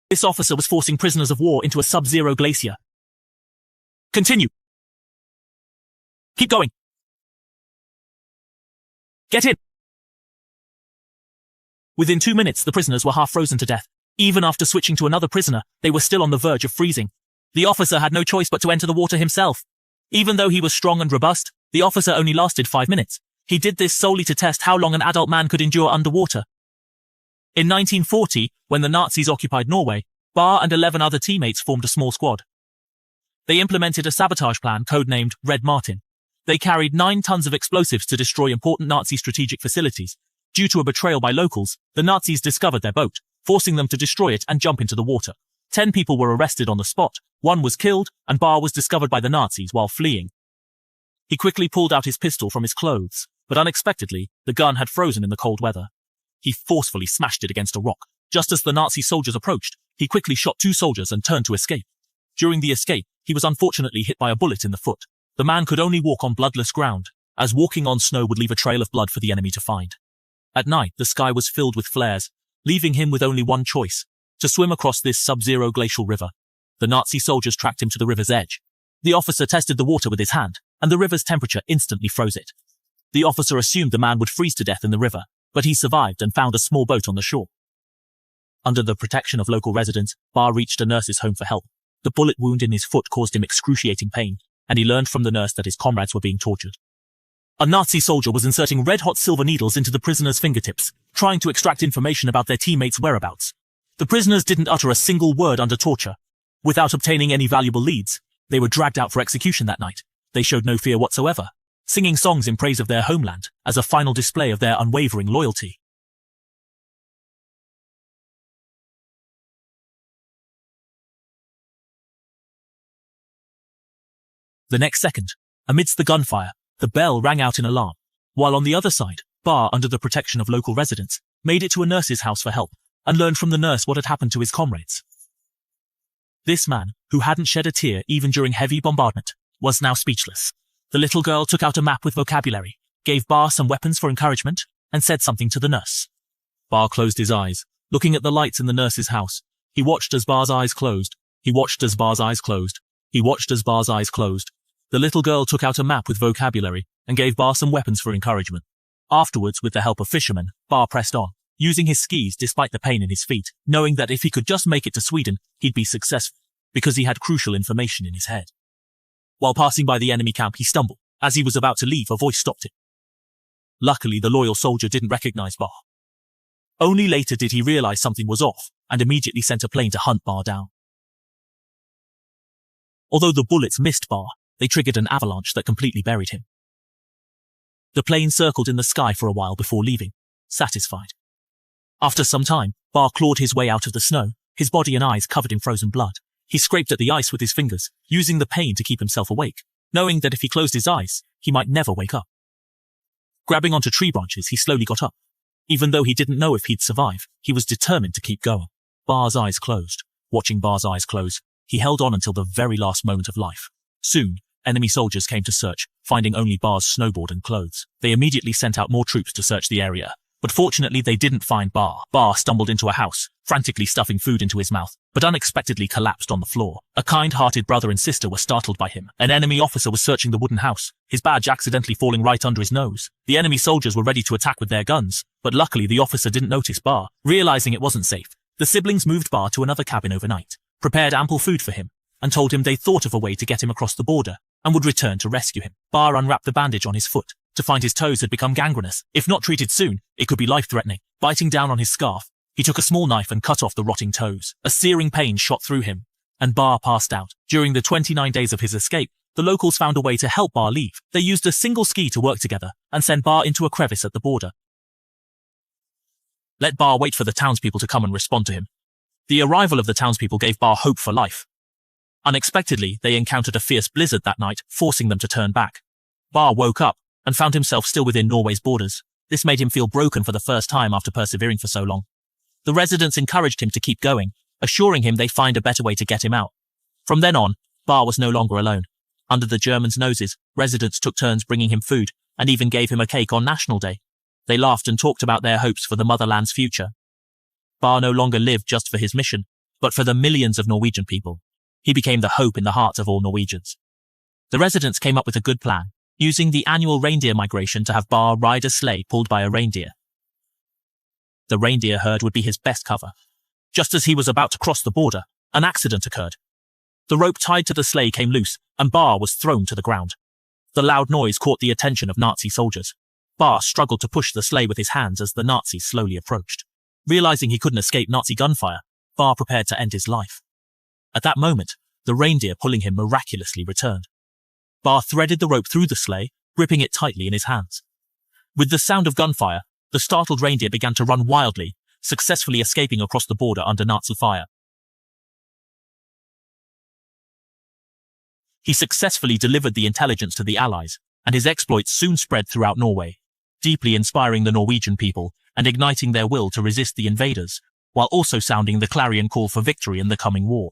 This officer was forcing prisoners of war into a sub-zero glacier. Continue. Keep going. Get in. Within 2 minutes, the prisoners were half frozen to death. Even after switching to another prisoner, they were still on the verge of freezing. The officer had no choice but to enter the water himself. Even though he was strong and robust, the officer only lasted 5 minutes. He did this solely to test how long an adult man could endure underwater. In 1940, when the Nazis occupied Norway, Barr and 11 other teammates formed a small squad. They implemented a sabotage plan codenamed Red Martin. They carried 9 tons of explosives to destroy important Nazi strategic facilities. Due to a betrayal by locals, the Nazis discovered their boat, forcing them to destroy it and jump into the water. 10 people were arrested on the spot, 1 was killed, and Barr was discovered by the Nazis while fleeing. He quickly pulled out his pistol from his clothes, but unexpectedly, the gun had frozen in the cold weather. He forcefully smashed it against a rock. Just as the Nazi soldiers approached, he quickly shot 2 soldiers and turned to escape. During the escape, he was unfortunately hit by a bullet in the foot. The man could only walk on bloodless ground, as walking on snow would leave a trail of blood for the enemy to find. At night, the sky was filled with flares, leaving him with only one choice: to swim across this sub-zero glacial river. The Nazi soldiers tracked him to the river's edge. The officer tested the water with his hand, and the river's temperature instantly froze it. The officer assumed the man would freeze to death in the river, but he survived and found a small boat on the shore. Under the protection of local residents, Barr reached a nurse's home for help. The bullet wound in his foot caused him excruciating pain, and he learned from the nurse that his comrades were being tortured. A Nazi soldier was inserting red-hot silver needles into the prisoners' fingertips, trying to extract information about their teammates' whereabouts. The prisoners didn't utter a single word under torture. Without obtaining any valuable leads, they were dragged out for execution that night. They showed no fear whatsoever, singing songs in praise of their homeland as a final display of their unwavering loyalty. The next second, amidst the gunfire, the bell rang out in alarm, while on the other side, Barr, under the protection of local residents, made it to a nurse's house for help and learned from the nurse what had happened to his comrades. This man, who hadn't shed a tear even during heavy bombardment, was now speechless. The little girl took out a map with vocabulary, gave Barr some weapons for encouragement, and said something to the nurse. Barr closed his eyes, looking at the lights in the nurse's house. He watched as Barr's eyes closed. He watched as Barr's eyes closed. He watched as Barr's eyes closed. The little girl took out a map with vocabulary and gave Barr some weapons for encouragement. Afterwards, with the help of fishermen, Barr pressed on, using his skis despite the pain in his feet, knowing that if he could just make it to Sweden, he'd be successful, because he had crucial information in his head. While passing by the enemy camp, he stumbled. As he was about to leave, a voice stopped him. Luckily, the loyal soldier didn't recognize Barr. Only later did he realize something was off, and immediately sent a plane to hunt Barr down. Although the bullets missed Barr, they triggered an avalanche that completely buried him. The plane circled in the sky for a while before leaving, satisfied. After some time, Barr clawed his way out of the snow, his body and eyes covered in frozen blood. He scraped at the ice with his fingers, using the pain to keep himself awake, knowing that if he closed his eyes, he might never wake up. Grabbing onto tree branches, he slowly got up. Even though he didn't know if he'd survive, he was determined to keep going. Barr's eyes closed. Watching Barr's eyes close, he held on until the very last moment of life. Soon, enemy soldiers came to search, finding only Barr's snowboard and clothes. They immediately sent out more troops to search the area, but fortunately they didn't find Barr. Barr stumbled into a house, frantically stuffing food into his mouth, but unexpectedly collapsed on the floor. A kind-hearted brother and sister were startled by him. An enemy officer was searching the wooden house, his badge accidentally falling right under his nose. The enemy soldiers were ready to attack with their guns, but luckily the officer didn't notice Barr. Realizing it wasn't safe, the siblings moved Barr to another cabin overnight, prepared ample food for him, and told him they thought of a way to get him across the border and would return to rescue him. Barr unwrapped the bandage on his foot to find his toes had become gangrenous. If not treated soon, it could be life-threatening. Biting down on his scarf, he took a small knife and cut off the rotting toes. A searing pain shot through him, and Barr passed out. During the 29 days of his escape, the locals found a way to help Barr leave. They used a single ski to work together and send Barr into a crevice at the border. Let Barr wait for the townspeople to come and respond to him. The arrival of the townspeople gave Barr hope for life. Unexpectedly, they encountered a fierce blizzard that night, forcing them to turn back. Barr woke up and found himself still within Norway's borders. This made him feel broken for the first time after persevering for so long. The residents encouraged him to keep going, assuring him they'd find a better way to get him out. From then on, Barr was no longer alone. Under the Germans' noses, residents took turns bringing him food and even gave him a cake on National Day. They laughed and talked about their hopes for the motherland's future. Barr no longer lived just for his mission. but for the millions of Norwegian people. He became the hope in the hearts of all Norwegians. The residents came up with a good plan, using the annual reindeer migration to have Bar ride a sleigh pulled by a reindeer. The reindeer herd would be his best cover. Just as he was about to cross the border, an accident occurred. The rope tied to the sleigh came loose, and Bar was thrown to the ground. The loud noise caught the attention of Nazi soldiers. Bar struggled to push the sleigh with his hands as the Nazis slowly approached. Realizing he couldn't escape Nazi gunfire, Bar prepared to end his life. At that moment, the reindeer pulling him miraculously returned. Bar threaded the rope through the sleigh, gripping it tightly in his hands. With the sound of gunfire, the startled reindeer began to run wildly, successfully escaping across the border under Nazi fire. He successfully delivered the intelligence to the Allies, and his exploits soon spread throughout Norway, deeply inspiring the Norwegian people and igniting their will to resist the invaders, while also sounding the clarion call for victory in the coming war.